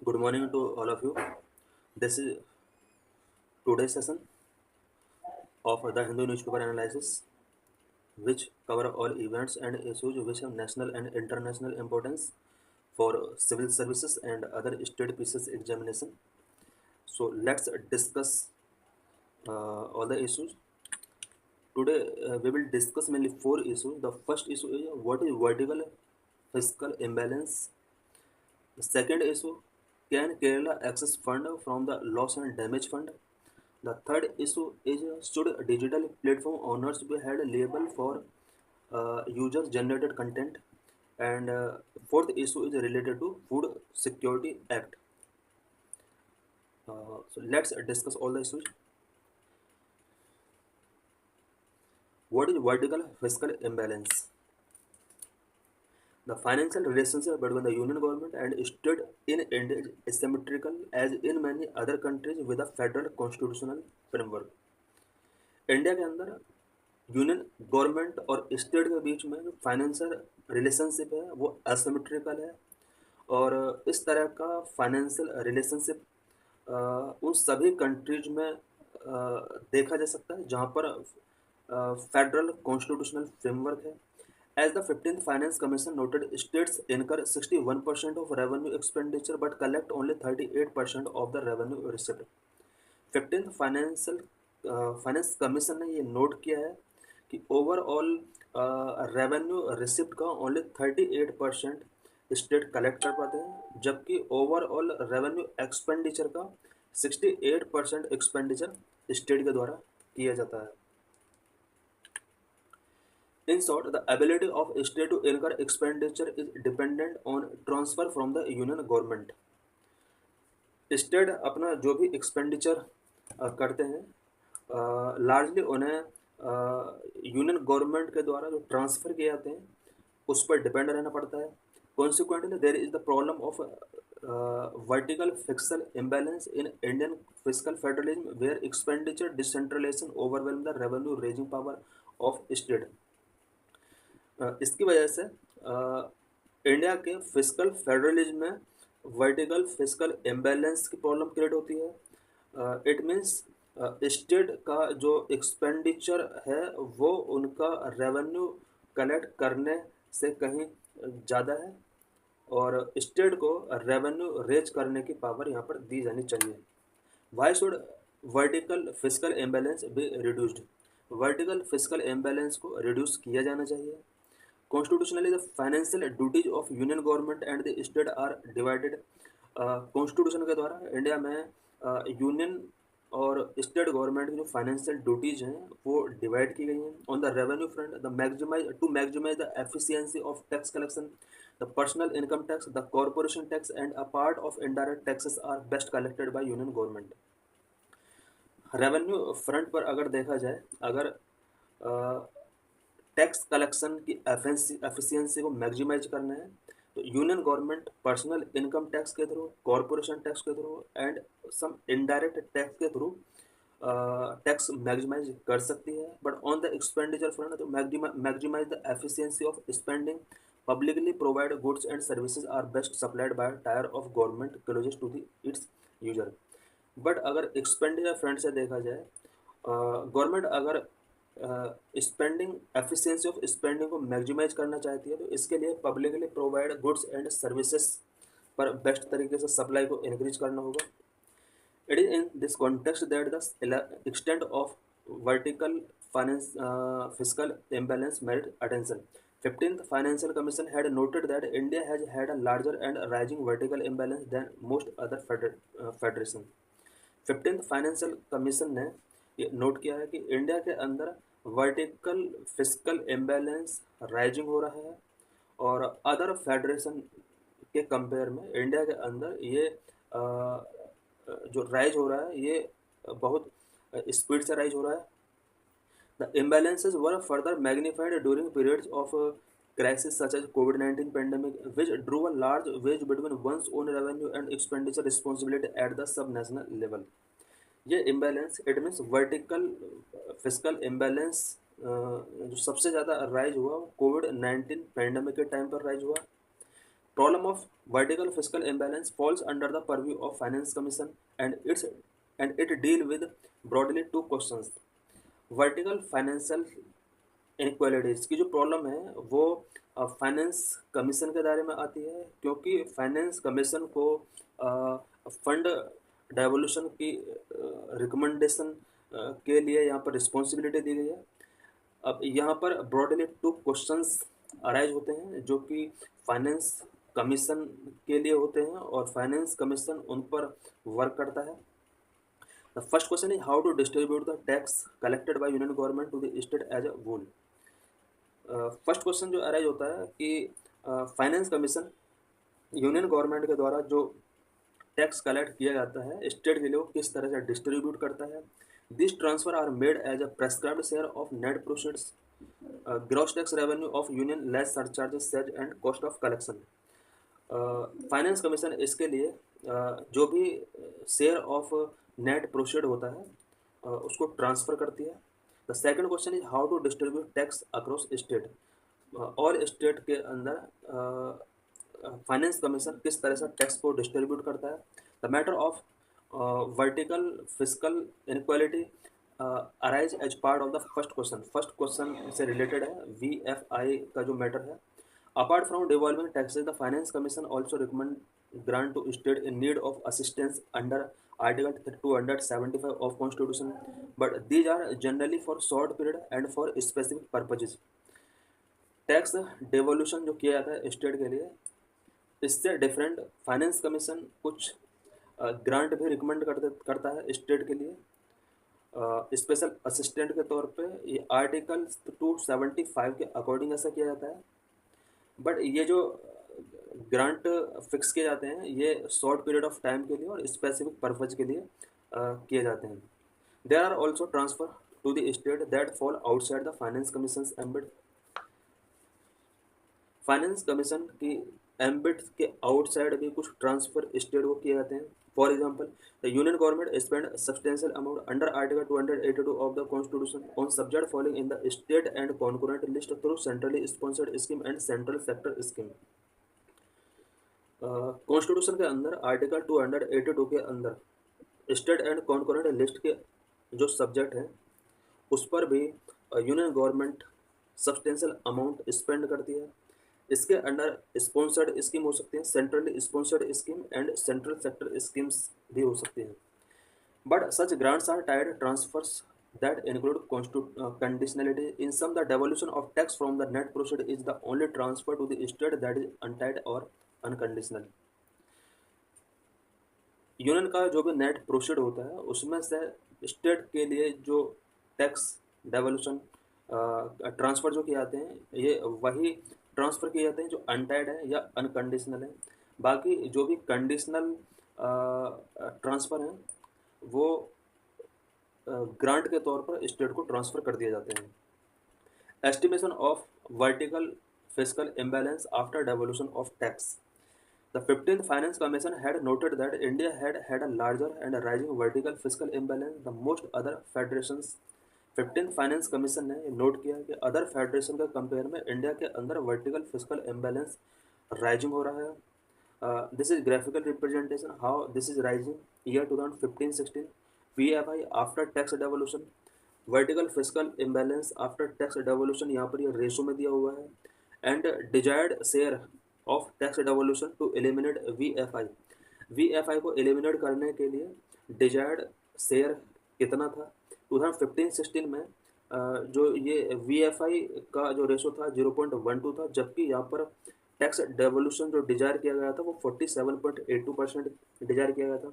Good morning to all of you. This is today's session of the Hindu newspaper analysis, which cover all events and issues which have national and international importance for civil services and other state pieces examination. So let's discuss all the issues. Today we will discuss mainly four issues. The first issue is what is vertical fiscal imbalance. The second issue, can Kerala access fund from the loss and damage fund? The third issue is should digital platform owners be held liable for user generated content? And fourth issue is related to Food Security Act. So let's discuss all the issues. What is vertical fiscal imbalance? The financial relationship between the union government and state in India is asymmetrical as in many other countries with a federal constitutional framework. India के अंदर union government और state के बीच में जो financial relationship है वो asymmetrical है। और इस तरह का फाइनेंशियल रिलेशनशिप उन सभी कंट्रीज में देखा जा सकता है जहाँ पर फेडरल कॉन्स्टिट्यूशनल फ्रेमवर्क है। As the 15th Finance Commission noted, states incur 61% of revenue expenditure but collect only 38% of the revenue receipt. 15th Finance Commission ने ये नोट किया है कि ओवरऑल रेवेन्यू रिसिप्ट का ओनली 38% स्टेट कलेक्ट कर पाते हैं, जबकि ओवरऑल रेवेन्यू एक्सपेंडिचर का 68% एक्सपेंडिचर स्टेट के द्वारा किया जाता है। In short, the ability of state to incur expenditure is dependent on transfer from the union government. State अपना जो भी एक्सपेंडिचर करते हैं लार्जली उन्हें यूनियन गवर्नमेंट के द्वारा जो ट्रांसफ़र किए जाते हैं उस पर डिपेंड रहना पड़ता है। Consequently there is the problem of vertical fiscal imbalance in Indian fiscal federalism where expenditure decentralisation overwhelm the revenue raising power of state. इसकी वजह से इंडिया के फिजिकल फेडरलिज्म में वर्टिकल फिजिकल इम्बैलेंस की प्रॉब्लम क्रिएट होती है। It means state का जो एक्सपेंडिचर है वो उनका रेवेन्यू कलेक्ट करने से कहीं ज़्यादा है और स्टेट को रेवेन्यू रेज करने की पावर यहाँ पर दी जानी चाहिए। Why should vertical fiscal imbalance be reduced? Vertical fiscal imbalance को रिड्यूस किया जाना चाहिए। Constitutionally the financial duties of union government and the state are divided. Constitution के द्वारा इंडिया में यूनियन और स्टेट गवर्नमेंट की जो फाइनेंशियल ड्यूटीज हैं वो डिवाइड की गई हैं। On the revenue front, the maximize the efficiency of tax collection, the personal income tax, the corporation tax and a part of indirect taxes are best collected by union government. Revenue front पर अगर देखा जाए, अगर tax collection की efficiency को maximise करना है तो union government personal income tax के थ्रू, कॉरपोरेशन टैक्स के through and some indirect tax के थ्रू टैक्स मैक्सिमाइज कर सकती है। But on the expenditure front तो maximise the efficiency of spending, publicly provide goods and services are best supplied by tier of government closest to the its user. But अगर expenditure front से देखा जाए, government अगर spending efficiency of spending को maximise करना चाहती है तो इसके लिए publicly provide goods and services पर बेस्ट तरीके से सप्लाई को इंक्रीज करना होगा। It is in this context that the extent of vertical finance physical imbalance merit attention. 15th Financial Commission had noted that India has had a larger and rising vertical imbalance than most other federations. 15th financial commission ने ये note किया है कि India के अंदर vertical fiscal imbalance rising हो रहा है और अदर फेडरेशन के कंपेयर में इंडिया के अंदर ये जो राइज हो रहा है ये बहुत स्पीड से राइज हो रहा है। The imbalances were further magnified during periods of crisis such as COVID-19 pandemic, which drew a large wedge between one's own revenue and expenditure responsibility at the subnational level. ये imbalance it means vertical fiscal imbalance जो सबसे ज़्यादा rise हुआ वो Covid 19 pandemic के time पर rise हुआ। problem of vertical fiscal imbalance falls under the purview of Finance Commission and it deal with broadly two questions. Vertical financial inequalities की जो प्रॉब्लम है वो फाइनेंस कमीशन के दायरे में आती है, क्योंकि फाइनेंस कमीशन को फंड डेवोल्यूशन की रिकमेंडेशन के लिए यहाँ पर रिस्पॉन्सिबिलिटी दी गई है। अब यहाँ पर ब्रॉडली टू क्वेश्चंस अराइज होते हैं जो कि फाइनेंस कमीशन के लिए होते हैं और फाइनेंस कमीशन उन पर वर्क करता है। The first question is how to distribute the tax collected by union government to the state as a whole. First question जो अराइज होता है कि फाइनेंस कमीशन यूनियन गवर्नमेंट के द्वारा जो टैक्स कलेक्ट किया जाता है स्टेट के लिए वो किस तरह से डिस्ट्रीब्यूट करता है। This transfer are made as a prescribed share of net proceeds gross tax revenue of union less surcharges cess and cost of collection. Finance commission इसके लिए जो भी शेयर ऑफ नेट प्रोसीड होता है उसको ट्रांसफ़र करती है। The second question is how to distribute tax across state. और स्टेट के अंदर फाइनेंस कमीशन किस तरह से टैक्स को डिस्ट्रीब्यूट करता है। The matter of vertical fiscal inequality arise as part of the first question से रिलेटेड है। VFI का जो मैटर है, apart from devolving taxes the finance commission also recommend grant to state in need of assistance under article 275 of constitution, but these are generally for short period and for specific purposes. Tax devolution जो किया जाता है state के लिए, इससे different finance commission कुछ grant भी recommend करता है स्टेट के लिए स्पेशल असिस्टेंट के तौर पे। ये आर्टिकल 275 के अकॉर्डिंग ऐसा किया जाता है, बट ये जो ग्रांट फिक्स किए जाते हैं ये शॉर्ट पीरियड ऑफ टाइम के लिए और स्पेसिफिक पर्पज के लिए किए जाते हैं। There are also transfer to the state that fall outside the finance commission ambit. Finance commission की एम्बिट के आउटसाइड भी कुछ ट्रांसफर स्टेट को किए जाते हैं। For example, the union government spend substantial amount under article 282 of the constitution on subject following in the state and concurrent list through centrally sponsored scheme and central sector scheme. Constitution के अंदर article 282 के अंदर state and concurrent list के जो subject हैं उस पर भी union government substantial amount spend करती है। इसके अंडर स्पॉन्सर्ड स्कीम हो सकती है, centrally sponsored scheme and central sector schemes भी हो सकती हैं। But such grants are tied transfers that include conditionality. In sum, the devolution of tax from the net proceed is the only transfer to the state that is untied or unconditional. Union का जो भी net proceed होता है उसमें से state के लिए जो टैक्स डेवोल्यूशन ट्रांसफ़र जो किए जाते हैं ये वही ट्रांसफ़र किए जाते हैं जो अनटाइड है या अनकंडीशनल है। बाकी जो भी कंडीशनल ट्रांसफ़र हैं वो ग्रांट के तौर पर स्टेट को ट्रांसफ़र कर दिए जाते हैं। Estimation of vertical fiscal imbalance after devolution of tax. The 15th Finance Commission had noted that India had had a larger and rising vertical fiscal imbalance than most other federations. 15th Finance Commission ने note किया कि other federation के compare में India के अंदर vertical fiscal imbalance rising हो रहा है। This is graphical representation how this is rising year 2015-16 VFI after tax devolution. Vertical fiscal imbalance after tax devolution यहाँ पर ये रेशो में दिया हुआ है and desired share of tax devolution to eliminate VFI को एलिमिनेट करने के लिए डिजायर्ड शेयर कितना था 2015-16 में। जो ये VFI का जो रेशो था 0.12 था, जबकि यहाँ पर टैक्स डेवोल्यूशन जो डिजायर किया गया था वो 47.82% डिजायर किया गया था।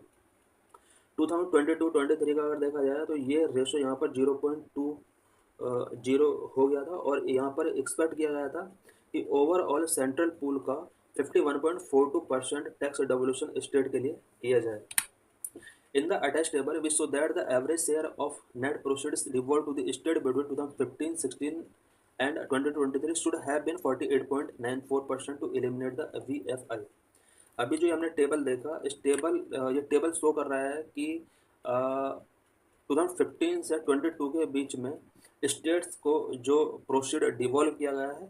2022-23 का अगर देखा जाए तो ये रेशो यहाँ पर 0.20 हो गया था और यहाँ पर एक्सपेक्ट किया गया था कि ओवरऑल सेंट्रल पूल का 51.42% टैक्स डेवोल्यूशन स्टेट के लिए किया जाए। In the attach table we show that the average share of net proceeds devolve to the state between 2015-16 and 2023 should have been 48.94% to eliminate the VFI। अभी जो हमने table देखा इस ये टेबल शो कर रहा है कि 2015 से 22 के बीच में स्टेट्स को जो प्रोसीड डिवॉल्व किया गया है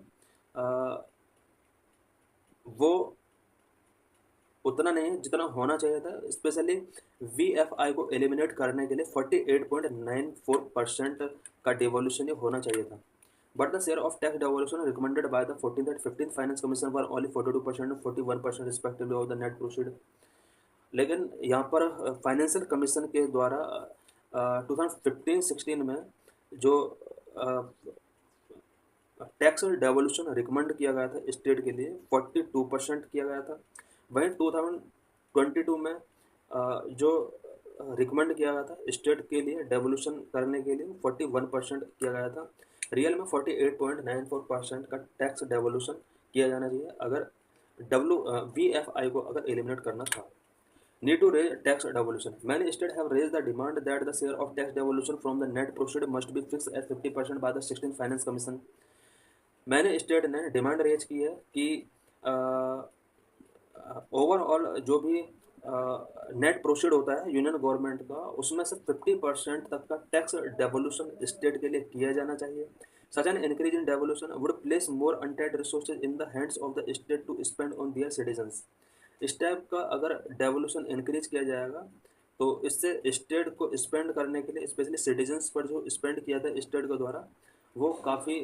वो उतना नहीं जितना होना चाहिए था। स्पेशली वीएफआई को एलिमिनेट करने के लिए 48.94% का डिवोल्यूशन होना चाहिए था। But the share of tax devolution recommended by the 14th and 15th Finance commission were only 42% and 41% respectively of the net proceed. लेकिन यहाँ पर फाइनेंशियल कमीशन के द्वारा 2015-16 में जो टैक्स डेवोल्यूशन रिकमेंड किया गया था स्टेट के लिए 42% किया गया था। वहीं 2022 में जो रिकमेंड किया गया था स्टेट के लिए डेवोल्यूशन करने के लिए 41% किया गया था। रियल में 48.94% का टैक्स डेवोल्यूशन किया जाना चाहिए अगर VFI को अगर एलिमिनेट करना था। Need to raise tax devolution. Many states have raised the demand that the share of tax devolution from the net proceed must be fixed at 50% by the 16th Finance Commission. मैंने state ने demand raise की है कि overall जो भी net proceed होता है union government का उसमें से 50% तक का टैक्स डेवोल्यूशन स्टेट के लिए किया जाना चाहिए। Such an increase in devolution would place more untapped resources in the hands of the state to spend on their citizens. इस टाइप का अगर डेवोल्यूशन इंक्रीज किया जाएगा तो इससे स्टेट को स्पेंड करने के लिए स्पेशली सिटीजन्स पर जो स्पेंड किया था स्टेट के द्वारा वो काफ़ी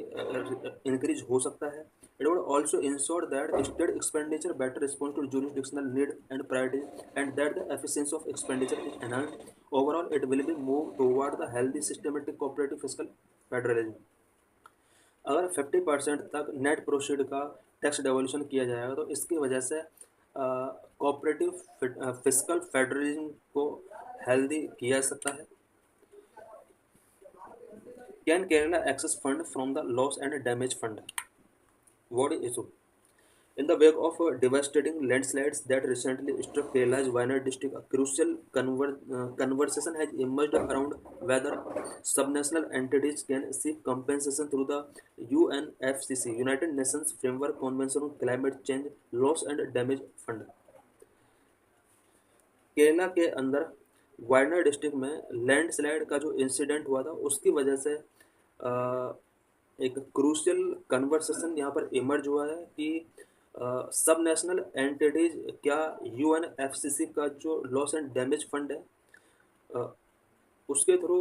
इंक्रीज हो सकता है। It would also ensure that state expenditure better response to jurisdictional need and priorities and that the efficiency of expenditure is enhanced. Overall it will be move toward the healthy systematic cooperative fiscal federalism. अगर 50% तक net proceed का tax devolution किया जाएगा तो इसकी वजह से cooperative fiscal federalism को हेल्दी किया जा सकता है। Can Kerala access fund from the loss and damage fund? What is issue? In the wake of devastating landslides that recently struck Kerala's Wayanad district, a crucial conversation has emerged around whether subnational entities can seek compensation through the UNFCCC United Nations Framework Convention on Climate Change Loss and Damage Fund. Kerala के अंदर Wayanad district में landslide का जो incident हुआ था उसकी वजह से एक क्रूशियल कन्वर्सेशन यहाँ पर इमर्ज हुआ है कि सब नेशनल एंटिटीज क्या UNFCCC का जो लॉस एंड डैमेज फंड है उसके थ्रू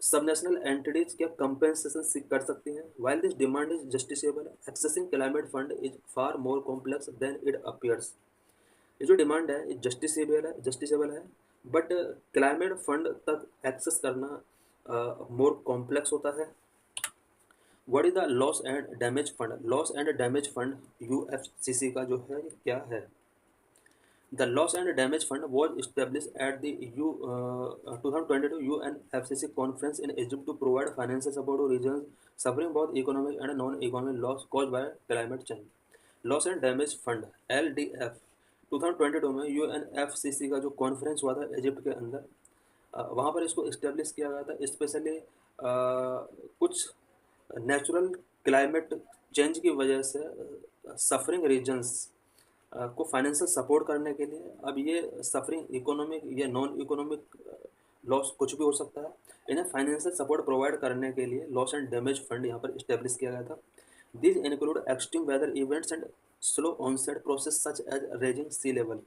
सब नेशनल एंटिटीज क्या कंपेंसेशन सीख कर सकती हैं। While this demand is justiciable, accessing climate fund is far more complex than it appears. ये जो डिमांड है ये जस्टिसेबल है बट क्लाइमेट फंड तक एक्सेस करना मोर कॉम्प्लेक्स होता है। What is the loss and damage fund? Loss and damage fund UFCC का जो है ये क्या है? The loss and damage fund was establish at the 2022 UNFCCC conference in Egypt to provide financial support to region suffering both economic and non economic loss cause by climate change. Loss and damage fund LDF 2022 में UNFCCC का जो conference हुआ था Egypt के अंदर वहाँ पर इसको इस्टेब्लिश किया गया था। स्पेशली कुछ नेचुरल क्लाइमेट चेंज की वजह से सफरिंग रीजन्स को फाइनेंशियल सपोर्ट करने के लिए, अब ये सफरिंग इकोनॉमिक या नॉन इकोनॉमिक लॉस कुछ भी हो सकता है, इन्हें फाइनेंशियल सपोर्ट प्रोवाइड करने के लिए लॉस एंड डैमेज फंड यहाँ पर इस्टेब्लिश किया गया था। This include extreme weather events and slow onset process such as raising sea level.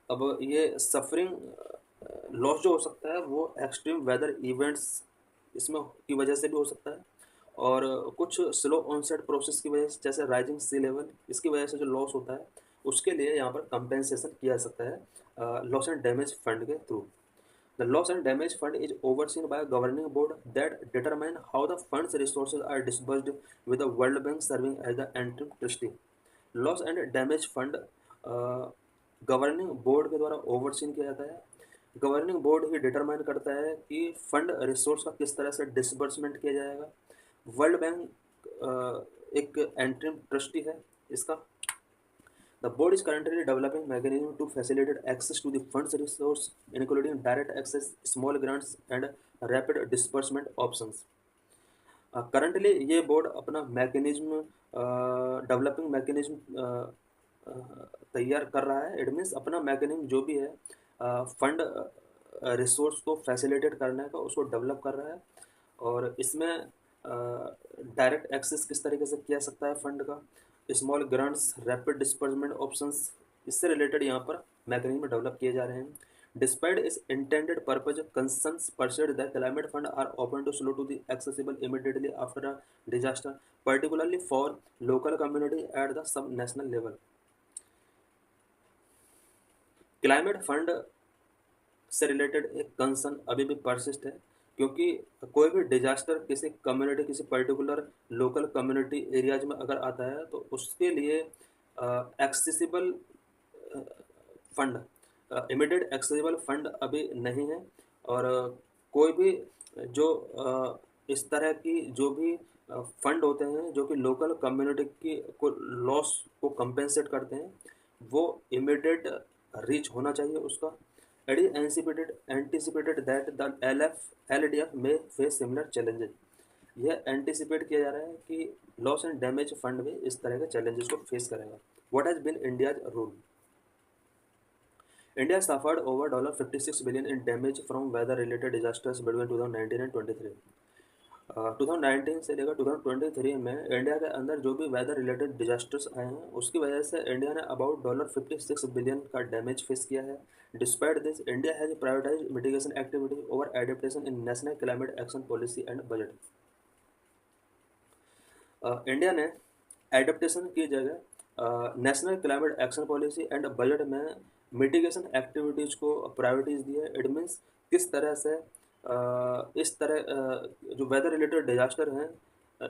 अब ये सफरिंग लॉस जो हो सकता है वो एक्सट्रीम वेदर इवेंट्स इसमें की वजह से भी हो सकता है और कुछ स्लो ऑनसेट प्रोसेस की वजह से जैसे राइजिंग सी लेवल इसकी वजह से जो लॉस होता है उसके लिए यहाँ पर कंपेंसेशन किया जा सकता है लॉस एंड डैमेज फंड के through. The loss and damage fund is overseen by governing board that determine how the funds resources are disbursed with the world bank serving as the interim trustee. Loss and damage fund governing board के द्वारा overseen किया जाता है। Governing board ही determine करता है कि fund resource का किस तरह से डिसबर्समेंट किया जाएगा। वर्ल्ड बैंक एक एंट्रीम ट्रस्टी है इसका। The board is currently developing mechanism to facilitate access to the funds resource including direct access, small grants and rapid disbursement options. Currently ये बोर्ड अपना मैकेनिज्म डेवलपिंग मैकेनिज्म तैयार कर रहा है। It means अपना mechanism जो भी है फंड रिसोर्स को फैसिलिटेट करने का उसको डेवलप कर रहा है और इसमें डायरेक्ट एक्सेस किस तरीके से किया सकता है फंड का, small grants, rapid disbursement options इससे रिलेटेड यहाँ पर मैकेनिज्म डेवलप किए जा रहे हैं. Despite its intended purpose, concerns persist that climate funds are often too slow to be accessible immediately after a disaster, particularly for local community at the sub-national level. Climate fund से related एक concern अभी भी persist है, क्योंकि कोई भी disaster किसी community, किसी पर्टिकुलर लोकल कम्युनिटी एरियाज में अगर आता है तो उसके लिए accessible fund, immediate accessible fund अभी नहीं है. और कोई भी जो इस तरह की जो भी फंड होते हैं जो कि लोकल कम्युनिटी की को लॉस को कंपेंसेट करते हैं, वो इमीडिएट रीच होना चाहिए उसका. It is anticipated that the LDF may face similar challenges. यह एंटिसिपेट किया जा रहा है कि लॉस एंड डैमेज फंड भी इस तरह के चैलेंजेस को फेस करेगा. What has been India's role? India suffered over $56 billion in damage from weather-related disasters between 2019 and 23. 2019 से लेकर 2023 में इंडिया के अंदर जो भी वेदर रिलेटेड डिजास्टर्स आए हैं उसकी वजह से इंडिया ने अबाउट $56 बिलियन का डैमेज फेस किया है. Despite this, India has prioritize mitigation activity over adaptation in national climate action policy and budget. India ने एडेप्टेशन की जगह national climate action policy and budget में मिटिगेशन एक्टिविटीज़ को priorities दी है. इट मीन्स किस तरह से इस तरह जो वेदर रिलेटेड डिजास्टर हैं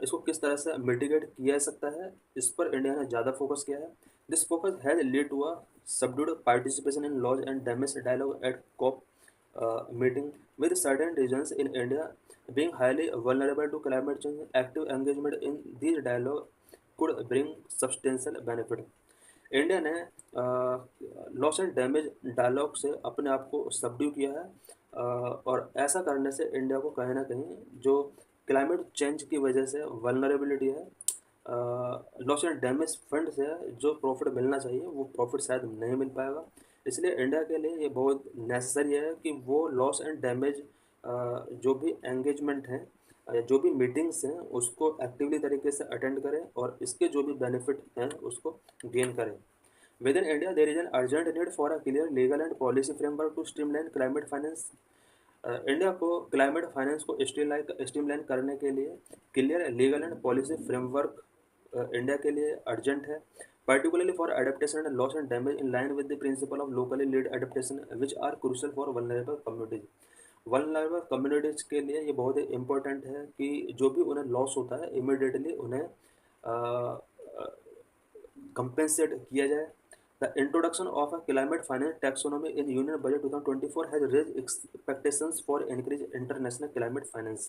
इसको किस तरह से मिटिगेट किया जा सकता है, इस पर इंडिया ने ज़्यादा फोकस किया है. This focus has lead to a subdued participation in loss and damage dialogue at COP meeting with certain regions in India being highly vulnerable to climate change. Active engagement in these dialogue could bring substantial benefit. India ने loss and damage dialogue से अपने आप को subdue किया है, और ऐसा करने से इंडिया को कहीं ना कहीं जो क्लाइमेट चेंज की वजह से वल्नरेबिलिटी है, लॉस एंड डैमेज फंड से जो प्रॉफिट मिलना चाहिए वो प्रॉफिट शायद नहीं मिल पाएगा. इसलिए इंडिया के लिए ये बहुत नेसेसरी है कि वो लॉस एंड डैमेज जो भी एंगेजमेंट हैं, जो भी मीटिंग्स हैं उसको एक्टिवली तरीके से अटेंड करें और इसके जो भी बेनिफिट हैं उसको गेन करें. Within India there is an urgent need for a clear legal and policy framework to streamline climate finance. India को क्लाइमेट फाइनेंस को स्ट्रीमलाइन करने के लिए clear legal and policy framework India के लिए अर्जेंट है, particularly for adaptation and loss and damage in line with the principle of locally led adaptation which are crucial for vulnerable communities. vulnerable communities के लिए ये बहुत ही important है कि जो भी उन्हें लॉस होता है इमिडिएटली उन्हें कंपेंसेट किया जाए. The introduction of a climate finance taxonomy in Union Budget 2024 has raised expectations for increased international climate finance.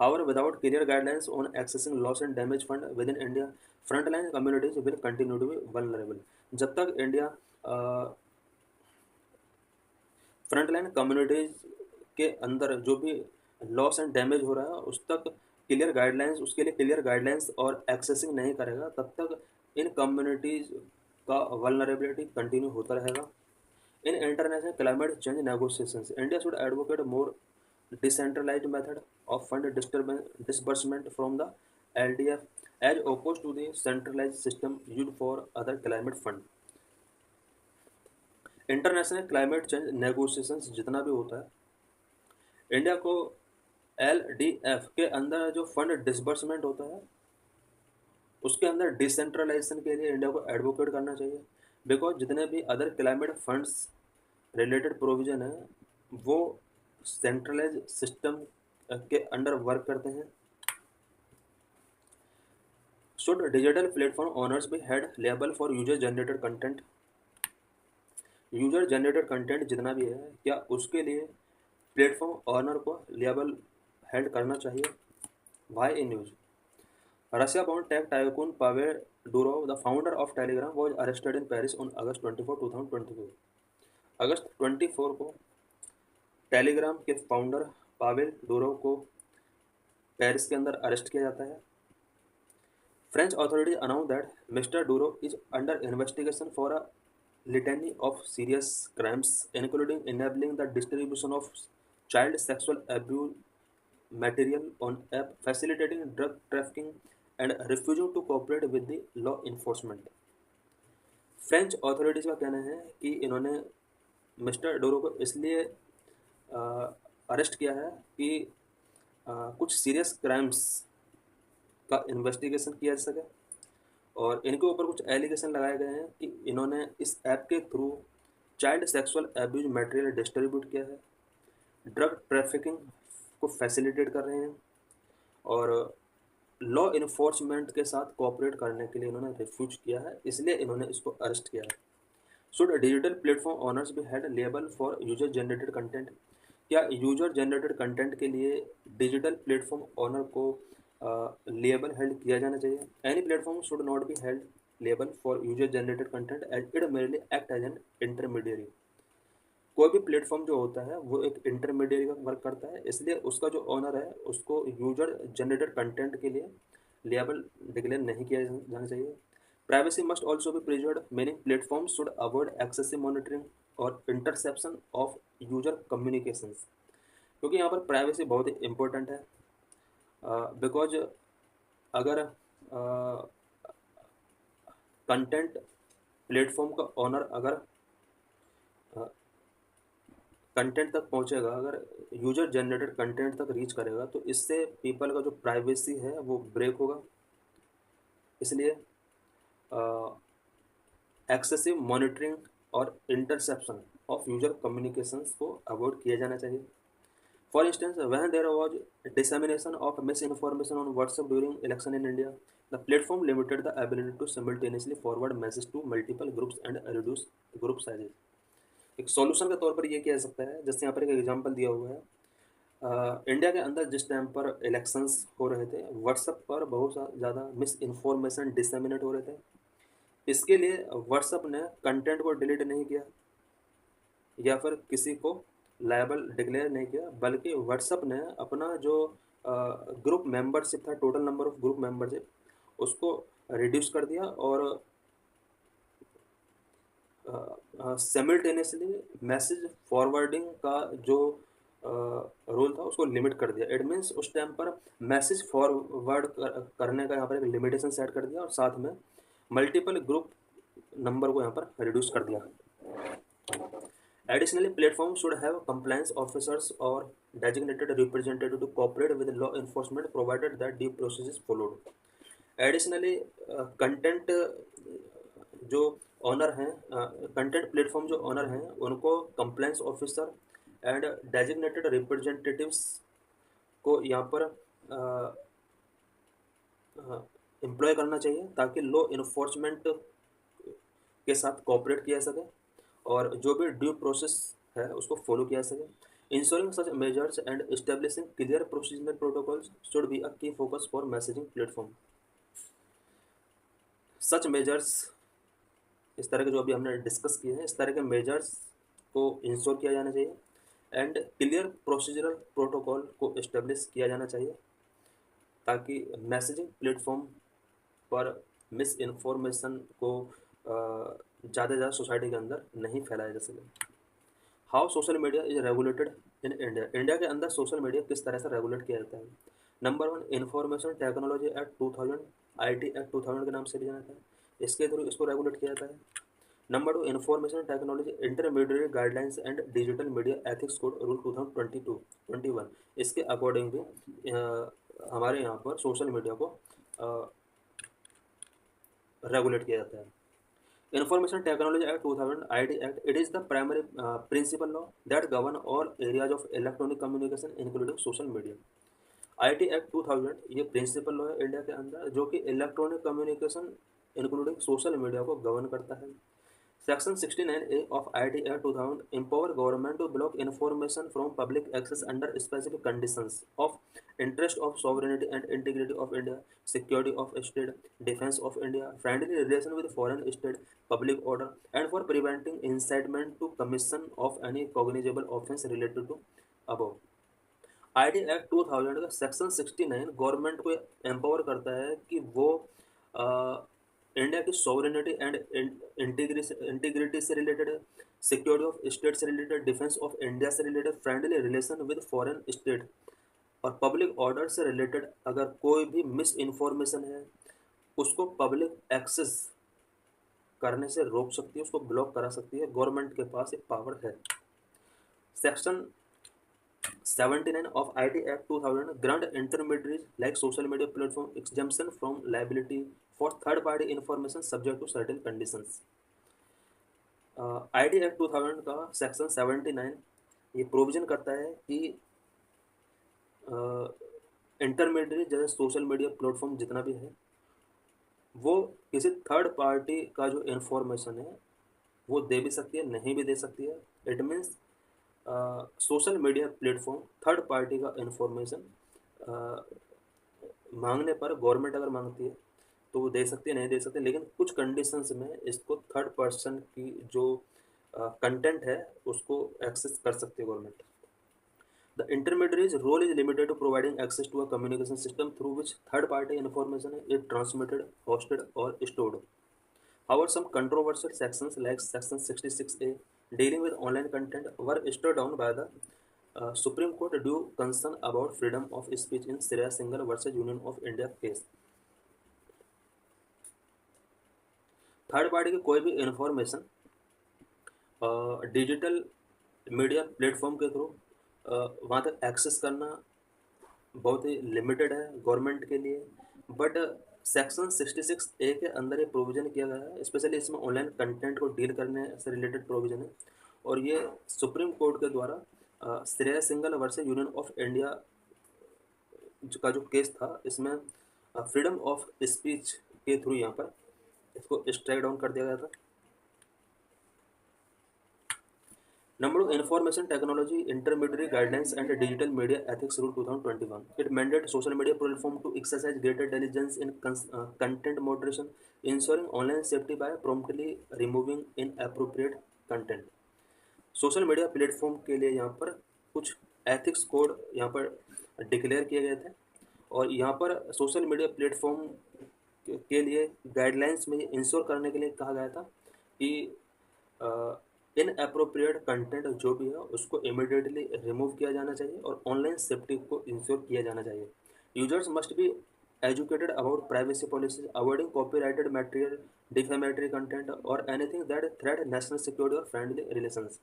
However, without clear guidelines on accessing loss and damage fund within India, frontline communities will continue to be vulnerable. जब तक India frontline communities के अंदर जो भी loss and damage हो रहा है उस तक क्लियर गाइडलाइंस, उसके लिए क्लियर गाइडलाइंस और एक्सेसिंग नहीं करेगा, तब तक इन कम्युनिटीज का वल्नरेबिलिटी कंटिन्यू होता रहेगा. In international climate change negotiations, India should advocate more decentralized method of fund disbursement from the LDF as opposed to the centralized system used for other climate fund. International climate change negotiations जितना भी होता है India को LDF के अंदर जो fund disbursement होता है उसके अंदर डिसेंट्रलाइजेशन के लिए इंडिया को एडवोकेट करना चाहिए, बिकॉज जितने भी other climate funds related provision है वो सेंट्रलाइज सिस्टम के अंडर वर्क करते हैं. शुड डिजिटल प्लेटफॉर्म ओनर्स भी held liable for user generated content. User generated content जितना भी है क्या उसके लिए प्लेटफॉर्म ओनर को लेबल हेड करना चाहिए? Why in news? Russia bound tech tycoon Pavel Durov, the founder of Telegram, was arrested in Paris on August 24, 2024. August 24 को टेलीग्राम के फाउंडर पावेल डुरोव को पेरिस के अंदर अरेस्ट किया जाता है. French authorities announce that mister Durov is under investigation for a litany of serious crimes including enabling the distribution of child sexual abuse material on app, facilitating drug trafficking and refusing to cooperate with the law enforcement. French authorities का कहना है कि इन्होंने mister डोरो को इसलिए arrest किया है कि कुछ सीरियस क्राइम्स का इन्वेस्टिगेशन किया जा सके, और इनके ऊपर कुछ एलिगेशन लगाए गए हैं कि इन्होंने इस ऐप के through child sexual abuse material distribute किया है, ड्रग ट्रैफिकिंग को फैसिलिटेट कर रहे हैं, और लॉ इन्फोर्समेंट के साथ कोऑपरेट करने के लिए इन्होंने रिफ्यूज किया है, इसलिए इन्होंने इसको अरेस्ट किया है। शुड डिजिटल प्लेटफॉर्म ओनर्स भी held liable for user generated content? क्या यूजर जनरेटेड कंटेंट के लिए डिजिटल प्लेटफॉर्म ओनर को लेबल हेल्ड किया जाना चाहिए? Any platform should not be held liable for user generated content as it merely act as an intermediary. कोई भी platform जो होता है वो एक इंटरमीडियरी का वर्क करता है, इसलिए उसका जो ओनर है उसको यूजर जनरेटेड कंटेंट के लिए लेबल डिक्लेयर नहीं किया जाना चाहिए। Privacy must also be preserved, meaning platform should avoid excessive monitoring और इंटरसेप्शन ऑफ यूजर कम्युनिकेशंस, क्योंकि यहाँ पर प्राइवेसी बहुत ही इम्पोर्टेंट है। बिकॉज अगर कंटेंट प्लेटफॉर्म का ओनर अगर कंटेंट तक पहुंचेगा, अगर यूजर जनरेटेड कंटेंट तक रीच करेगा, तो इससे पीपल का जो प्राइवेसी है वो ब्रेक होगा। इसलिए एक्सेसिव मॉनिटरिंग और इंटरसेप्शन ऑफ यूजर कम्युनिकेशंस को अवॉइड किया जाना चाहिए। For instance, when there was dissemination of misinformation on WhatsApp during election in India, the platform limited the ability to simultaneously forward message to multiple groups and reduce group sizes. एक solution के तौर पर ये किया जा सकता है, जैसे यहाँ पर एक एग्जांपल दिया हुआ है। इंडिया के अंदर जिस टाइम पर इलेक्शंस हो रहे थे, व्हाट्सएप पर बहुत ज़्यादा मिस इन्फॉर्मेशन डिसेमिनेट हो रहे थे। इसके लिए व्हाट्सएप ने कंटेंट को डिलीट नहीं किया या फिर किसी को लायबल डिक्लेयर नहीं किया, बल्कि व्हाट्सएप ने अपना जो ग्रुप मेंबरशिप था, total number of group membership, उसको रिड्यूस कर दिया, और सिमिल्टेनियसली मैसेज फॉरवर्डिंग का जो रोल था उसको लिमिट कर दिया। इट मीन्स उस टाइम पर मैसेज फॉरवर्ड करने का यहाँ पर एक लिमिटेशन सेट कर दिया, और साथ में मल्टीपल ग्रुप नंबर को यहाँ पर रिड्यूस कर दिया। Additionally, platforms should have compliance officers or designated representative to cooperate with law enforcement provided that due process is followed. Additionally, content जो ऑनर हैं, कंटेंट प्लेटफॉर्म जो ऑनर हैं, उनको compliance officer and designated representatives को यहाँ पर employ करना चाहिए, ताकि लॉ इन्फोर्समेंट के साथ कोऑपरेट किया जा सके और जो भी ड्यू प्रोसेस है उसको फॉलो किया जा सके। Ensuring such measures and establishing clear procedure protocols should be a key focus for messaging platform. Such measures, इस तरह के जो अभी हमने डिस्कस किए हैं, इस तरह के मेजर्स को इंश्योर किया जाना चाहिए एंड क्लियर प्रोसीजरल प्रोटोकॉल को इस्टेब्लिश किया जाना चाहिए, ताकि मैसेजिंग प्लेटफॉर्म पर मिस इन्फॉर्मेशन को ज़्यादा से ज़्यादा सोसाइटी के अंदर नहीं फैलाया जा सके। How social media is regulated in India? India के अंदर सोशल मीडिया किस तरह से रेगुलेट किया जाता है? Number one, information technology act 2000, IT act 2000 के नाम से भी जाना जाता है, इसके थ्रू इसको रेगुलेट किया जाता है। Number two, information technology intermediate guidelines and digital media ethics code rule 2022-21, इसके अकॉर्डिंग भी हमारे यहाँ पर सोशल मीडिया को रेगुलेट किया जाता है। Information Technology Act 2000, IT Act, it is the primary principal law that govern all areas of electronic communication including social media. IT Act 2000 ये प्रिंसिपल लॉ है इंडिया के अंदर, जो कि electronic communication including social media को govern करता है। Section 69A of IT Act 2000 empower government to block information from public access under specific conditions of interest of sovereignty and integrity of India, security of state, defense of India, friendly relation with foreign state, public order, and for preventing incitement to commission of any cognizable offense related to above. IT act 2000 का section 69 government को empower करता है कि वो India की sovereignty and integrity से related है, security of state से रिलेटेड, डिफेंस ऑफ इंडिया से related, friendly relation with foreign state और पब्लिक ऑर्डर से रिलेटेड। अगर कोई भी मिस इन्फॉर्मेशन है उसको पब्लिक एक्सेस करने से रोक सकती है, उसको ब्लॉक करा सकती है। गवर्नमेंट के पास एक पावर है। Section 79 of IT Act 2000 grant intermediaries like social media platform exemption from liability for third party information subject to certain conditions। IT Act 2000 का सेक्शन 79 ये प्रोविजन करता है कि इंटरमीडिएट जैसे सोशल मीडिया प्लेटफॉर्म जितना भी है वो किसी थर्ड पार्टी का जो इन्फॉर्मेशन है वो दे भी सकती है, नहीं भी दे सकती है। It means social media platform third party का इन्फॉर्मेशन मांगने पर, गवर्नमेंट अगर मांगती है तो वो दे सकती है, नहीं दे सकती, लेकिन कुछ कंडीशंस में इसको थर्ड पर्सन की जो कंटेंट है उसको एक्सेस कर सकती है government. The intermediary's role is limited to providing access to a communication system through which third-party information is transmitted, hosted, or stored. However, some controversial sections like Section 66A dealing with online content were struck down by the Supreme Court due concern about freedom of speech in Syria Singhal versus Union of India case। Third party की कोई भी information digital media platform के through वहाँ तक access करना बहुत ही limited है government के लिए। बट सेक्शन 66A के अंदर ये प्रोविज़न किया गया है, स्पेशली इसमें ऑनलाइन कंटेंट को डील करने से रिलेटेड प्रोविज़न है। और ये सुप्रीम कोर्ट के द्वारा Shreya Singhal versus union of India का जो केस था इसमें फ्रीडम ऑफ स्पीच के थ्रू यहाँ पर इसको स्ट्राइक डाउन कर दिया गया था। Number of Information Technology Intermediary Guidelines and Digital Media Ethics Rule 2021. It mandates social media platform to exercise greater diligence in content moderation, ensuring online safety by promptly removing inappropriate content। Social media platform के लिए यहाँ पर कुछ ethics code यहाँ पर declare किए गए थे और यहाँ पर सोशल मीडिया प्लेटफॉर्म के लिए गाइडलाइंस में इंश्योर करने के लिए कहा गया था कि इनअप्रोप्रिएट कंटेंट जो भी है उसको इमीडिएटली रिमूव किया जाना चाहिए और ऑनलाइन सेफ्टी को इंश्योर किया जाना चाहिए। Users must be educated about privacy policies, avoiding copyrighted material, defamatory content और anything that threat national security और फ्रेंडली रिलेशंस।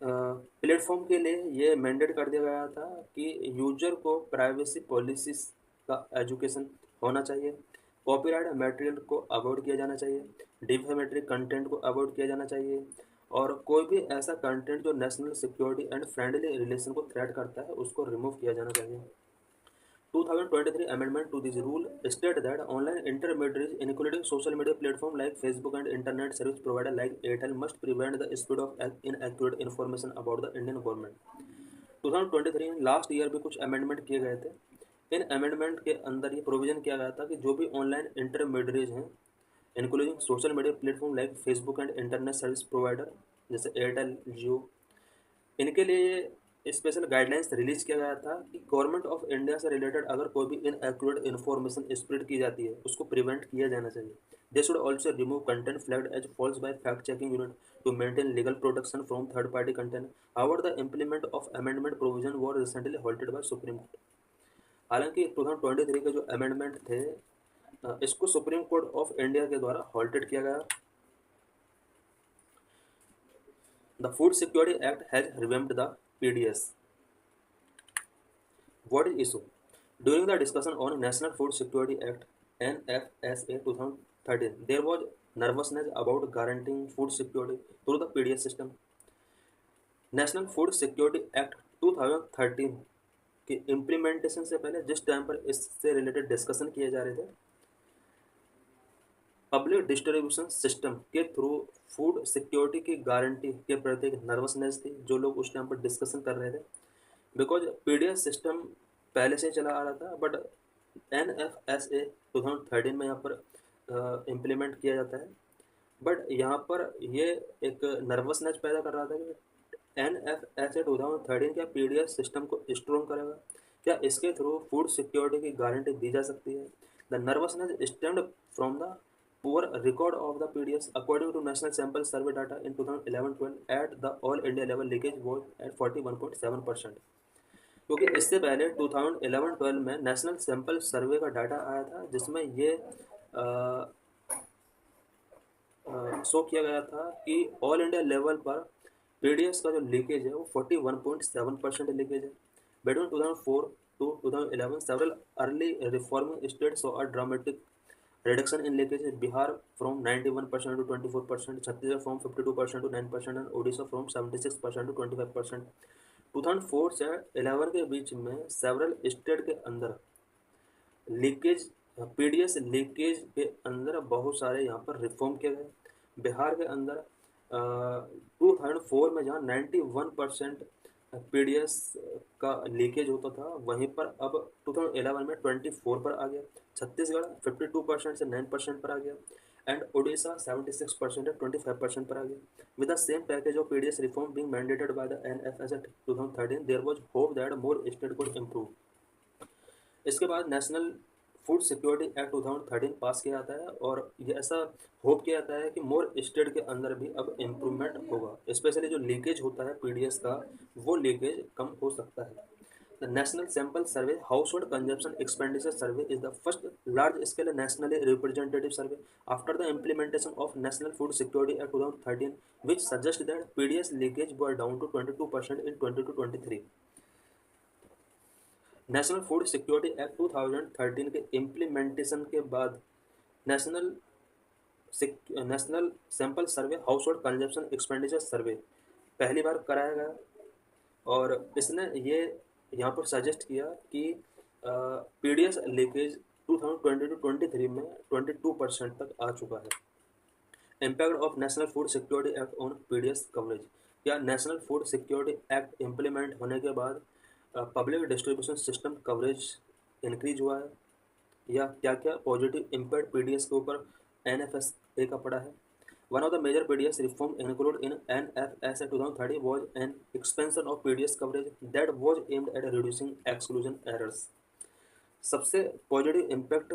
प्लेटफॉर्म के लिए ये मैंडेट कर दिया गया था कि यूजर को प्राइवेसी पॉलिसीज का एजुकेशन होना चाहिए, कॉपीराइट मटेरियल को अवॉइड किया जाना चाहिए, डिफेमेटरी कंटेंट को अवॉइड किया जाना चाहिए और कोई भी ऐसा कंटेंट जो national security and friendly relation को थ्रेट करता है उसको रिमूव किया जाना चाहिए। 2023 amendment to this rule state that online intermediaries including social media platform like Facebook and internet service provider like Airtel must prevent the spread of inaccurate information about the Indian government। 2023 last year भी कुछ amendment किए गए थे। इन amendment के अंदर ये provision किया गया था कि जो भी ऑनलाइन इंटरमीडिएट हैं including social media platform like Facebook and internet service provider जैसे एयरटेल, जियो, इनके लिए स्पेशल गाइडलाइंस रिलीज किया गया था कि गवर्नमेंट ऑफ इंडिया से रिलेटेड अगर कोई भी इनएक्यूरेट इन्फॉर्मेशन स्प्रेड की जाती है उसको प्रिवेंट किया जाना चाहिए। They should also remove content flagged as false by fact checking unit to maintain legal protection from third party content. However the implement of amendment provision were recently halted by supreme court. हालांकि 2023 के जो amendment थे इसको supreme court of India के द्वारा halted किया गया। The food security act has revamped the PDS। What is issue? During the discussion on National Food Security Act (NFSA) 2013, there was nervousness about guaranteeing food security through the PDS system। National food security act 2013 के implementation से पहले जिस time पर इससे related discussion किए जा रहे थे, पब्लिक डिस्ट्रीब्यूशन सिस्टम के थ्रू फूड सिक्योरिटी की गारंटी के प्रति एक नर्वसनेस थी जो लोग उस टाइम पर डिस्कशन कर रहे थे। बिकॉज PDS सिस्टम पहले से चला आ रहा था बट NFSA 2013 में यहाँ पर इम्प्लीमेंट किया जाता है। बट यहाँ पर ये एक नर्वसनेस पैदा कर रहा था कि NFSA 2013 क्या PDS सिस्टम को स्ट्रॉन्ग करेगा, क्या इसके थ्रू फूड सिक्योरिटी की गारंटी दी जा सकती है। The nervousness stemmed from the poor record of the PDS according to National Sample Survey data in 2011-12 at the all India level leakage was at 41.7%। क्योंकि इससे पहले 2011-12 में नेशनल सैंपल सर्वे का data आया था जिसमें ये शो किया गया था कि ऑल इंडिया लेवल पर पीडीएस का जो लीकेज है वो 41.7% लीकेज है। Between 2004 to 2011 several early reforming states saw a dramatic reduction in leakage. Bihar from 91% to 24%, Chhattisgarh from 52% to 9%, and Odisha from 76% to 25%। 2004 से 11 के बीच में सेवरल स्टेट के अंदर लीकेज, पीडीएस लीकेज के अंदर बहुत सारे यहाँ पर रिफॉर्म किए गए। बिहार के अंदर 2004 में जहाँ 91% पीडीएस का लीकेज होता था, वहीं पर अब 2011 में 24 पर आ गया। छत्तीसगढ़ 52% से 9% पर आ गया, एंड ओडिशा 76% से 25% पर आ गया। With the same package of PDS reform being mandated by the NFS act 2013, there was hope that more state could improve. इसके बाद national food security act 2013 pass किया जाता है, और ये ऐसा होप किया जाता है कि मोर स्टेट के अंदर भी अब इम्प्रूवमेंट होगा, स्पेशली जो लीकेज होता है पीडीएस का, वो लीकेज कम हो सकता है। The national sample survey household consumption expenditure survey is the first large scale nationally representative survey after the implementation of national food security act 2013, which suggest that PDS leakage were down to 22% in 2023। National food security act 2013 के implementation के बाद national national sample survey household consumption expenditure survey पहली बार कराया गया, और इसने ये यहाँ पर सजेस्ट किया कि पीडीएस लीकेज 2020 to 23 में 22% तक आ चुका है। Impact of national food security act on PDS coverage, या national food security act implement होने के बाद public distribution system coverage increase हुआ है, या क्या क्या पॉजिटिव इम्पैक्ट पीडीएस के ऊपर एनएफएसए का पड़ा है। One of the major PDS reform include in NFSA 2030 was an expansion of PDS coverage that was aimed at reducing exclusion errors. सबसे पॉजिटिव इम्पैक्ट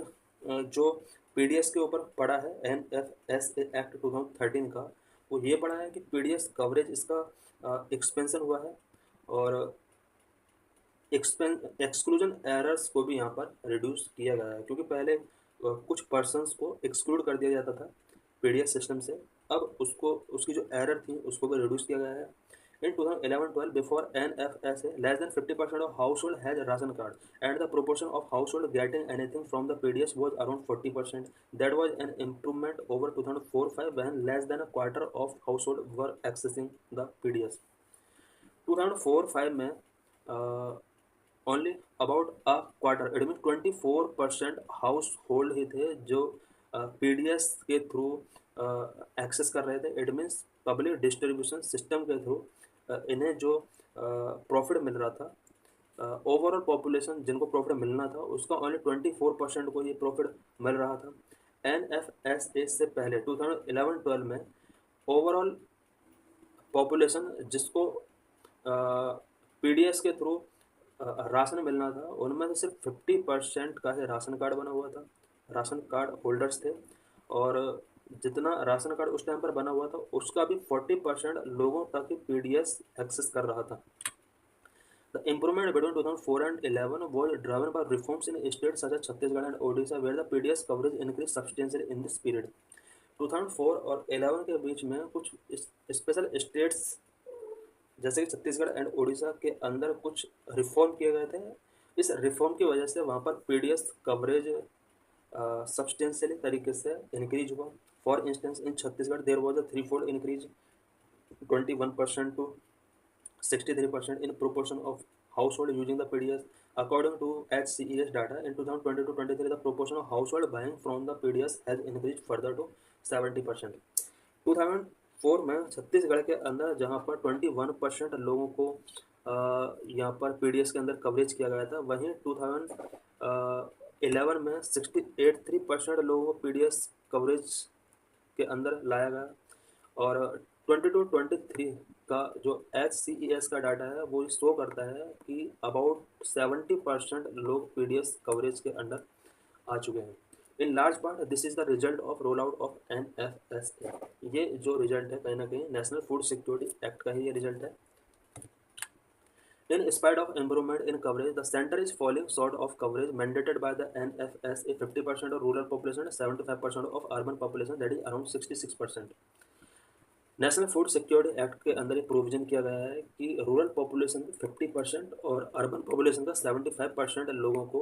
जो पीडीएस के ऊपर पड़ा है एनएफएसए एक्ट 2013 का, वो ये पड़ा है कि पीडीएस कवरेज इसका एक्सपेंशन हुआ है, और एक्सक्लूजन एरर्स को भी यहाँ पर रिड्यूस किया गया है, क्योंकि पहले कुछ पर्सन्स को एक्सक्लूड कर दिया जाता था पीडीएस सिस्टम से, अब उसको उसकी जो एरर थी उसको भी रिड्यूस किया गया है। In 2011-12 before NFSA less than 50% of household has ration card and the proportion of household getting anything from the PDS was around 40%। That was an improvement over 2004-5 when less than a quarter of household were accessing the PDS. 2004-5 में only about a quarter, it mean 24% household ही थे जो PDS के through access कर रहे थे। It means public distribution system के through इन्हें जो प्रॉफिट मिल रहा था, ओवरऑल पॉपुलेशन जिनको प्रॉफिट मिलना था उसका ओनली 24% को ये प्रॉफिट मिल रहा था। एनएफएसए से पहले 2011-12 में ओवरऑल पॉपुलेशन जिसको पीडीएस के थ्रू राशन मिलना था, उनमें से सिर्फ 50% का ही राशन कार्ड बना हुआ था, राशन कार्ड होल्डर्स थे, और जितना राशन कार्ड उस टाइम पर बना हुआ था उसका भी 40% लोगों तक ही पीडीएस एक्सेस कर रहा था। The improvement between 2004 and 11 was driven by reforms in states such as Chhattisgarh and Odisha, where the PDS coverage increased substantially in this period। 2004 और 11 के बीच में कुछ स्पेशल स्टेट्स जैसे कि छत्तीसगढ़ एंड उड़ीसा के अंदर कुछ रिफॉर्म किए गए थे। इस रिफॉर्म की वजह से वहाँ पर पीडीएस कवरेज सब्सटेंशियली तरीके से इंक्रीज हुआ। For instance in Chhattisgarh there was a 3-fold increase 21% to 63% in proportion of household using the PDS. According to HCES data, in 2020 to 23, the proportion of household buying from the PDS has increased further to 70%। 2004 में छत्तीसगढ़ के अंदर जहां पर 21% लोगों को यहाँ पर PDS के अंदर कवरेज किया गया था, वहीं 2011 में 68.3% लोगों को पीडीएस कवरेज के अंदर लाया गया, और 2022-23 का जो HCES का डाटा है वो शो करता है कि अबाउट 70% लोग पीडीएस कवरेज के अंडर आ चुके हैं। In large part this is the result of roll out of NFSA. ये जो रिजल्ट है कहीं ना कहीं नेशनल फूड सिक्योरिटी एक्ट का ही ये रिजल्ट है। In spite of improvement in coverage, the center is falling short of coverage mandated by the NFS. A 50% of rural population, 75% of urban population, that is around 66%. National food security act के अंदर ये provision किया गया है कि rural population का 50% और urban population का 75% लोगों को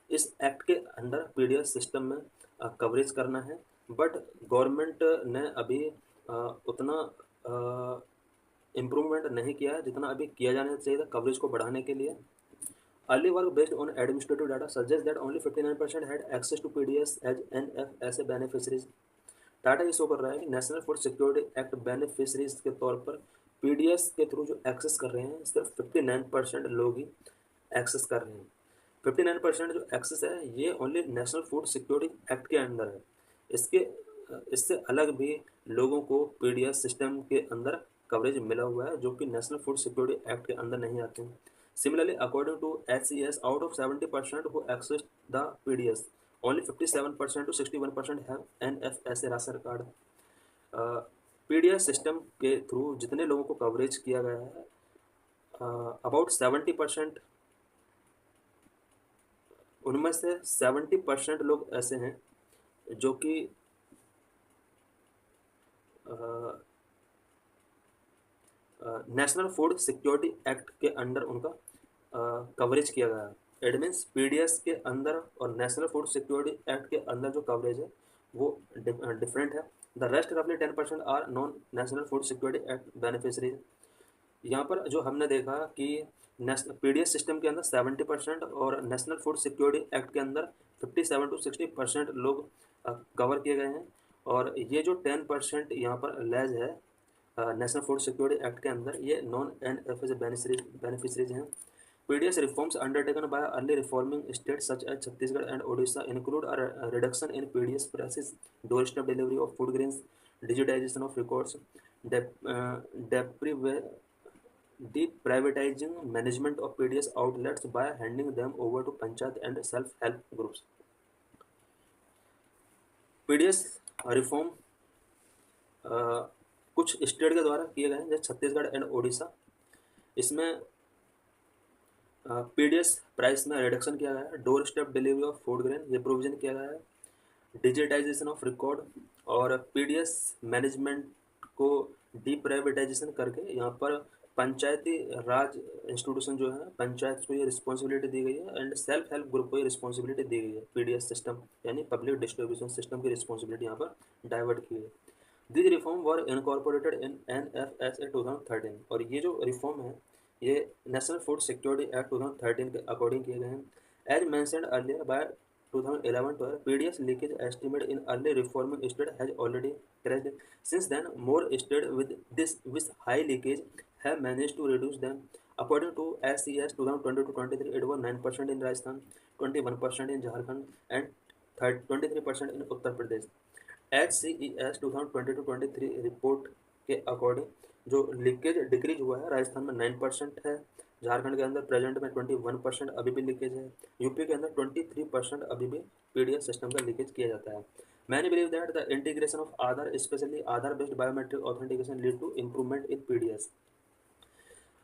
इस एक्ट के अंदर पीडीएस सिस्टम में कवरेज करना है। बट गवर्नमेंट ने अभी उतना इम्प्रूवमेंट नहीं किया है जितना अभी किया जाना चाहिए था कवरेज को बढ़ाने के लिए। Early work based on administrative data suggest that only 59% had access to PDS as NFSA beneficiaries. Data ये शो कर रहा है कि national food security act beneficiaries के तौर पर पीडीएस के थ्रू जो एक्सेस कर रहे हैं सिर्फ 59% लोग ही एक्सेस कर रहे हैं। 59% जो एक्सेस है ये only national food security act के अंदर है। इससे अलग भी लोगों को पीडीएस सिस्टम के अंदर कवरेज मिला हुआ है जो कि नेशनल फूड सिक्योरिटी एक्ट के अंदर नहीं आते हैं। Similarly, according to HCS, out of 70% who access the PDS, only 57% to 61% have NFSA ration card. PDS system के थ्रू जितने लोगों को कवरेज किया गया है अबाउट 70%, उनमें से 70% लोग ऐसे हैं जो कि नेशनल फूड सिक्योरिटी एक्ट के अंदर उनका कवरेज किया गया है। इट मीन्स पीडीएस के अंदर और नेशनल फूड सिक्योरिटी एक्ट के अंदर जो कवरेज है वो डिफरेंट है। द रेस्ट रफली 10% are non national food security act beneficiaries. यहाँ पर जो हमने देखा कि पीडीएस सिस्टम के अंदर 70% और नेशनल फूड सिक्योरिटी एक्ट के अंदर 57 to 60% लोग कवर किए गए हैं। और ये जो 10% यहाँ पर लेज है नेशनल फूड सिक्योरिटी एक्ट के अंदर, ये नॉन एनएफएसए बेनिफिशरीज हैं। PDS reforms undertaken by early reforming state such as Chhattisgarh and Odisha include a reduction in PDS prices, door step delivery of food grains, digitization of records, deprivatizing management of PDS outlets by handing them over to panchayat and self-help groups. PDS reform कुछ state के द्वारा किए गए हैं जैसे Chhattisgarh and Odisha. इसमें PDS price में reduction किया गया है, door step delivery of food grain ये प्रोविजन किया गया है, डिजिटाइजेशन ऑफ रिकॉर्ड और पीडीएस मैनेजमेंट को डीप्राइवेटाइजेशन करके यहाँ पर पंचायती राज इंस्टीट्यूशन जो है पंचायत को ये रिस्पॉन्सिबिलिटी दी गई है एंड सेल्फ हेल्प ग्रुप को ये रिस्पॉन्सिबिलिटी दी गई है। पीडीएस सिस्टम यानी पब्लिक डिस्ट्रीब्यूशन सिस्टम की रिस्पॉन्सिबिलिटी यहाँ पर डाइवर्ट की है। This reform were incorporated in NFSA 2013 और ये जो रिफॉर्म है ये नेशनल फूड सिक्योरिटी एक्ट 2013 के अकॉर्डिंग किए गए हैं। As mentioned earlier by 2011-12, PDS leakage estimate in early reforming state has already crashed. Since then, more states with high leakage have managed to reduce them. According to SCS 2020-23, it was 9% in Rajasthan, 21% in Jharkhand, and 23% in Uttar Pradesh. HCES 2020-23 report के according जो leakage decrease हुआ है राजस्थान में 9% है, झारखंड के अंदर present में 21% अभी भी लीकेज है, यूपी के अंदर 23% अभी भी पीडीएस सिस्टम का लीकेज किया जाता है। मैंने believe that the integration of Aadhaar specially Aadhaar based biometric authentication lead to improvement in PDS.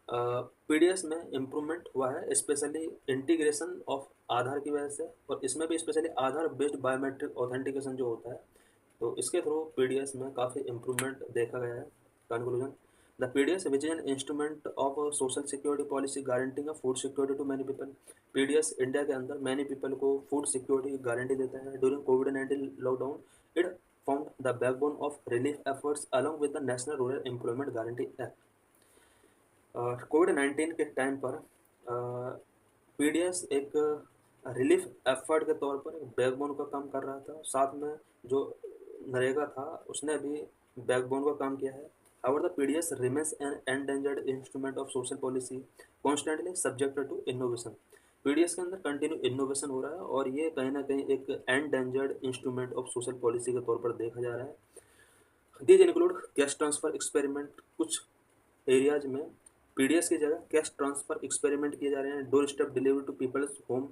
PDS में इम्प्रूवमेंट हुआ है स्पेशली इंटीग्रेशन ऑफ आधार की वजह से, और इसमें भी specially Aadhaar based biometric authentication जो होता है तो इसके थ्रू पीडीएस में काफ़ी इम्प्रूवमेंट देखा गया है। Conclusion, the PDS which is an instrument of social security policy guaranteeing of food security to many people. PDS India के अंदर मैनी पीपल को फूड सिक्योरिटी की गारंटी देता है। ड्यूरिंग कोविड-19 lockdown it formed the backbone of relief efforts along with the national rural employment guarantee act. कोविड-19 के time पर पीडीएस एक रिलीफ एफर्ट के तौर पर बैकबोन का काम कर रहा था, साथ में जो नरेगा था उसने भी बैकबोन का काम किया है। However, the PDS remains an endangered instrument of social policy, constantly subjected to innovation. PDS के अंदर कंटिन्यू इनोवेशन हो रहा है और ये कहीं ना कहीं एक endangered instrument of social policy के तौर पर देखा जा रहा है। These include cash transfer experiment, कुछ एरियाज में पीडीएस की जगह कैश ट्रांसफर एक्सपेरिमेंट किए जा रहे हैं। Door step delivery to people's home,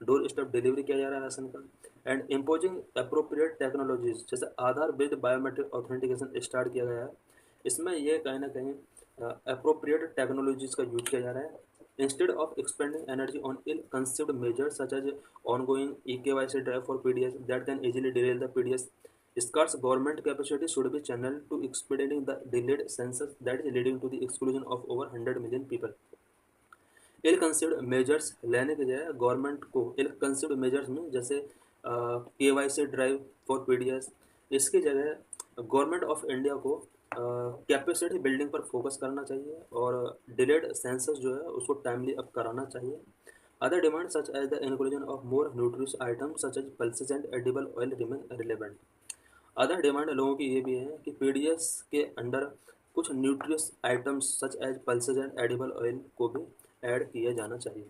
door step delivery किया जा रहा है राशन का। एंड इम्पोजिंग अप्रोप्रिएट टेक्नोलॉजीज जैसे आधार बेस्ड बायोमेट्रिक ऑथेंटिकेशन स्टार्ट किया गया है। इसमें यह कहीं ना कहीं अप्रोप्रिएट टेक्नोलॉजीज का यूज किया जा रहा है Instead of expending energy on ill-conceived measures such as ongoing eKYC drive for PDS that can easily derail the PDS, scarce government capacity should be channeled to expediting the delayed census that is leading to the exclusion of over 100 million people. Ill considered measures लेने की जगह government को इल considered measures में जैसे KYC drive for PDS, इसकी जगह government of India को capacity building पर फोकस करना चाहिए और डिलेड सेंसस जो है उसको टाइमली अप कराना चाहिए. Other demand such as the inclusion of more nutritious items such as pulses and edible oil remain relevant. Other demand लोगों की ये भी है कि PDS के अंडर कुछ nutritious items such as pulses and edible oil को भी ऐड किया जाना चाहिए.